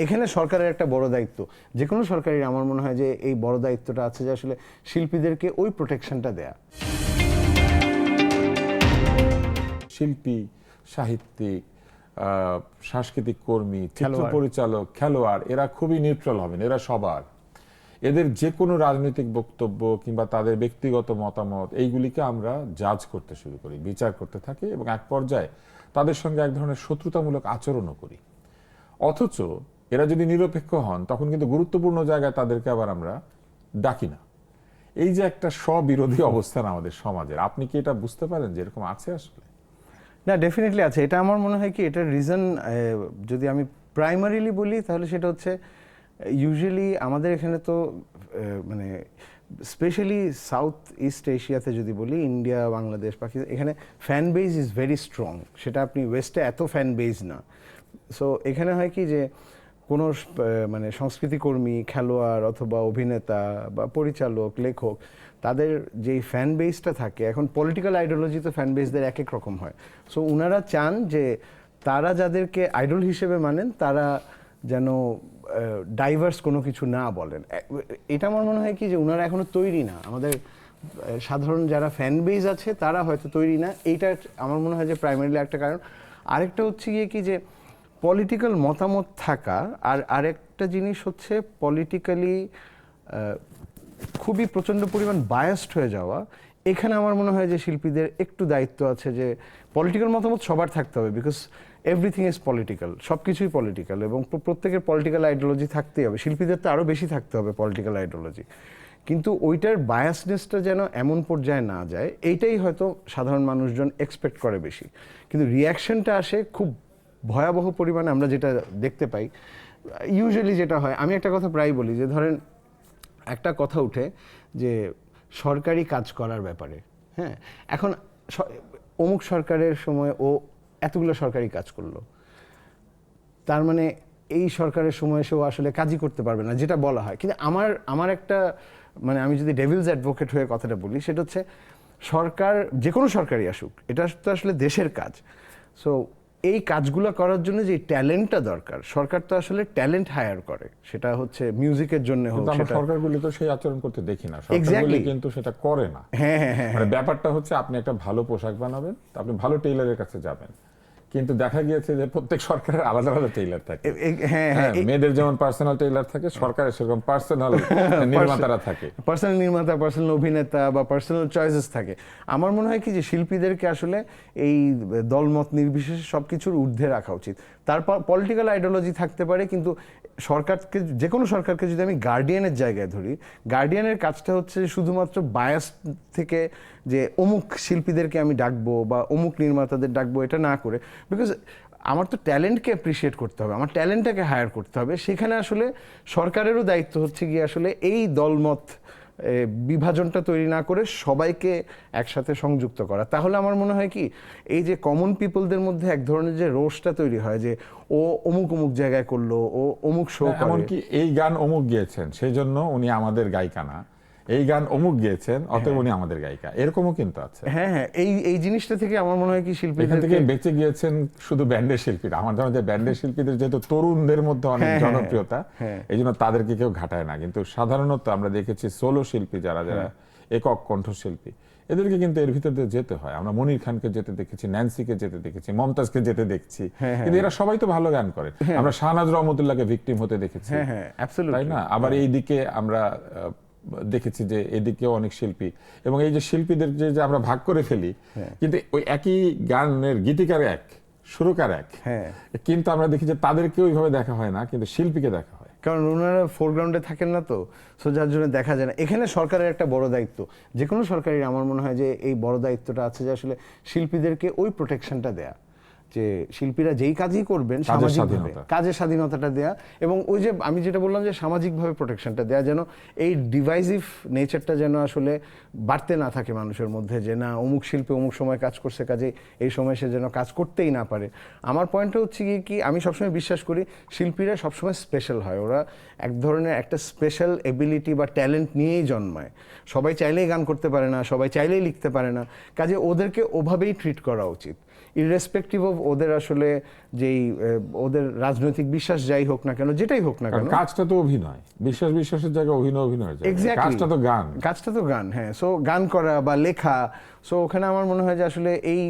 এখানে সরকারের একটা বড় দায়িত্ব, যে কোনো সরকারের আমার মনে হয় যে এই বড় দায়িত্বটা আছে যে আসলে শিল্পীদেরকে ওই প্রোটেকশনটা দেয়া। শিল্পী, সাহিত্যিক, সাংস্কৃতিক কর্মী, চিত্র পরিচালক, খেলোয়াড়, এরা খুবই নিউট্রাল হবেন, এরা সবার। এদের যে কোনো রাজনৈতিক বক্তব্য কিংবা তাদের ব্যক্তিগত মতামত এইগুলিকে আমরা জাজ করতে শুরু করি, বিচার করতে থাকি এবং এক পর্যায়ে তাদের সঙ্গে এক ধরনের শত্রুতামূলক আচরণও করি। অথচ এরা যদি নিরপেক্ষ হন তখন কিন্তু গুরুত্বপূর্ণ জায়গায় তাদেরকে আবার আমরা ডাকি না। এই যে একটা স্ববিরোধী অবস্থান আমাদের সমাজের, আপনি কি এটা বুঝতে পারেন যে এরকম আছে আসলে? না, ডেফিনেটলি আছে। এটা আমার মনে হয় কি, এটার রিজন যদি আমি প্রাইমারিলি বলি তাহলে সেটা হচ্ছে ইউজুয়ালি আমাদের এখানে তো মানে স্পেশালি সাউথ ইস্ট এশিয়াতে যদি বলি, ইন্ডিয়া, বাংলাদেশ, পাকিস্তান, এখানে fan base is very strong. সেটা আপনি ওয়েস্টে এত ফ্যান বেজ না। সো এখানে হয় কি যে কোনো মানে সংস্কৃতিকর্মী, খেলোয়াড় অথবা অভিনেতা বা পরিচালক, লেখক, তাদের যেই ফ্যান বেসটা থাকে, এখন পলিটিক্যাল আইডিওলজি তো ফ্যান বেসদের এক এক রকম হয়। সো ওনারা চান যে তারা যাদেরকে আইডল হিসেবে মানেন তারা যেন ডাইভার্স কোনো কিছু না বলেন। এটা আমার মনে হয় কি যে ওনারা এখনো তৈরি না। আমাদের সাধারণ যারা ফ্যান বেস আছে তারা হয়তো তৈরি না। এইটা আমার মনে হয় যে প্রাইমারিলি একটা কারণ। আরেকটা হচ্ছে গিয়ে কি যে পলিটিক্যাল মতামত থাকা, আর আরেকটা জিনিস হচ্ছে পলিটিক্যালি খুবই প্রচণ্ড পরিমাণ বায়াসড হয়ে যাওয়া। এখানে আমার মনে হয় যে শিল্পীদের একটু দায়িত্ব আছে যে পলিটিক্যাল মতামত সবার থাকতে হবে, বিকজ এভরিথিং ইজ পলিটিক্যাল, সব কিছুই পলিটিক্যাল, এবং প্রত্যেকের পলিটিক্যাল আইডিওলজি থাকতেই হবে। শিল্পীদের তো আরও বেশি থাকতে হবে পলিটিক্যাল আইডিওলজি, কিন্তু ওইটার বায়াসনেসটা যেন এমন পর্যায়ে না যায়, এইটাই হয়তো সাধারণ মানুষজন এক্সপেক্ট করে বেশি। কিন্তু রিয়াকশনটা আসে খুব ভয়াবহ পরিমাণে। আমরা যেটা দেখতে পাই ইউজুয়ালি যেটা হয়, আমি একটা কথা প্রায় বলি যে ধরেন একটা কথা উঠে যে সরকারি কাজ করার ব্যাপারে, হ্যাঁ, এখন অমুক সরকারের সময় ও এতগুলো সরকারি কাজ করলো, তার মানে এই সরকারের সময় সেও আসলে কাজই করতে পারবে না, যেটা বলা হয়। কিন্তু আমার একটা মানে আমি যদি ডেভিলস অ্যাডভোকেট হয়ে কথাটা বলি, সেটা হচ্ছে সরকার, যে কোনো সরকারই আসুক, এটা তো আসলে দেশের কাজ। সো এই কাজগুলো করার জন্য যে ট্যালেন্টটা দরকার, সরকার তো আসলে ট্যালেন্ট হায়ার করে, সেটা হচ্ছে মিউজিকের জন্য হোক। সরকারগুলি তো সেই আচরণ করতে দেখি না, সরকারগুলি কিন্তু সেটা করে না। মানে ব্যাপারটা হচ্ছে আপনি একটা ভালো পোশাক বানাবেন, আপনি ভালো টেইলারের কাছে যাবেন, কিন্তু দেখা গিয়েছে যে প্রত্যেক সরকারের আলাদা আলাদা টেইলার থাকে। মেয়েদের যেমন পার্সোনাল টেইলার থাকে, সরকারের সেরকম পার্সোনাল নির্মাতারা থাকে, পার্সোনাল নির্মাতা, পার্সোনাল অভিনেতা বা পার্সোনাল চয়েসেস থাকে। আমার মনে হয় কি যে শিল্পীদেরকে আসলে এই দলমত নির্বিশেষে সবকিছুর ঊর্ধ্বে রাখা উচিত। তারপর পলিটিক্যাল আইডিওলজি থাকতে পারে, কিন্তু সরকারকে, যে কোনো সরকারকে যদি আমি গার্ডিয়ানের জায়গায় ধরি, গার্ডিয়ানের কাজটা হচ্ছে শুধুমাত্র বায়াস থেকে যে অমুক শিল্পীদেরকে আমি ডাকবো বা অমুক নির্মাতাদের ডাকবো, এটা না করে, বিকজ আমার তো ট্যালেন্টকে অ্যাপ্রিসিয়েট করতে হবে, আমার ট্যালেন্টটাকে হায়ার করতে হবে। সেখানে আসলে সরকারেরও দায়িত্ব হচ্ছে গিয়ে আসলে এই দলমত বিভাজনটা তৈরি না করে সবাইকে একসাথে সংযুক্ত করা। তাহলে আমার মনে হয় কি, এই যে কমন পিপলদের মধ্যে এক ধরনের যে রোষটা তৈরি হয় যে ও অমুক অমুক জায়গায় করলো, ও অমুক শো করে, এমনকি এই গান অমুক গিয়েছেন সেই জন্য উনি আমাদের গায়িকা না, এই গান অমুক গিয়েছেন অতএব উনি আমাদের গায়িকা, এরকমও কিন্তু আছে। হ্যাঁ হ্যাঁ, এই জিনিসটা থেকে আমার মনে হয় কি শিল্পী এখান থেকে বেঁচে গিয়েছেন শুধু ব্যান্ডের শিল্পীরা। আমার জানা যে ব্যান্ডের শিল্পীদের যেহেতু তরুণদের মধ্যে অনেক জনপ্রিয়তা, এই জন্য তাদেরকে কেউ ঘাটায় না। কিন্তু সাধারণত আমরা দেখেছি সোলো শিল্পী যারা যারা একক কণ্ঠশিল্পী, এদেরকে কিন্তু এর ভিতর দিয়ে যেতে হয়। আমরা মনির খানকে যেতে দেখেছি, ন্যান্সিকে যেতে দেখেছি, মমতাজকে যেতে দেখছি, কিন্তু এরা সবাই তো ভালো গান করে। আমরা শাহনাজ রহমতুল্লাহকে ভিকটিম হতে দেখেছি, তাই না? আবার এইদিকে আমরা দেখেছি যে এদিকেও অনেক শিল্পী, এবং এই যে শিল্পীদের যে আমরা ভাগ করে ফেলি, কিন্তু ওই একই গানের গীতিকার এক, সুরকার এক, কিন্তু আমরা দেখি যে তাদেরকে ওইভাবে দেখা হয় না, কিন্তু শিল্পীকে দেখা হয়, কারণ ওনারা ফোরগ্রাউন্ডে থাকেন না, তো সো যার জন্য দেখা যায় না। এখানে সরকারের একটা বড় দায়িত্ব, যে কোনো সরকারের আমার মনে হয় যে এই বড় দায়িত্বটা আছে যে আসলে শিল্পীদেরকে ওই প্রোটেকশনটা দেয়া, যে শিল্পীরা যেই কাজই করবেন সামাজিকভাবে কাজের স্বাধীনতাটা দেয়া, এবং ওই যে আমি যেটা বললাম যে সামাজিকভাবে প্রোটেকশনটা দেয়া, যেন এই ডিভাইসিভ নেচারটা যেন আসলে বাড়তে না থাকে মানুষের মধ্যে, যে না অমুক শিল্পী অমুক সময় কাজ করছে, কাজে এই সময় সে যেন কাজ করতেই না পারে। আমার পয়েন্টটা হচ্ছে কি, আমি সবসময় বিশ্বাস করি শিল্পীরা সবসময় স্পেশাল হয়, ওরা এক ধরনের একটা স্পেশাল এবিলিটি বা ট্যালেন্ট নিয়েই জন্মায়। সবাই চাইলেই গান করতে পারে না, সবাই চাইলেই লিখতে পারে না, কাজে ওদেরকে ওভাবেই ট্রিট করা উচিত। ইররেসপেক্টিভ অফ ওদের আসলে যেই ওদের রাজনৈতিক বিশ্বাস যাই হোক না কেন, যেটাই হোক না কারণ কেন, কাজটা তো অভিনয়, বিশ্বাসের জায়গায় অভিনয়ের জায়গা, Exactly. কাজটা তো গান। কাজটা তো গান, হ্যাঁ। সো গান করা বা লেখা, সো ওখানে আমার মনে হয় যে আসলে এই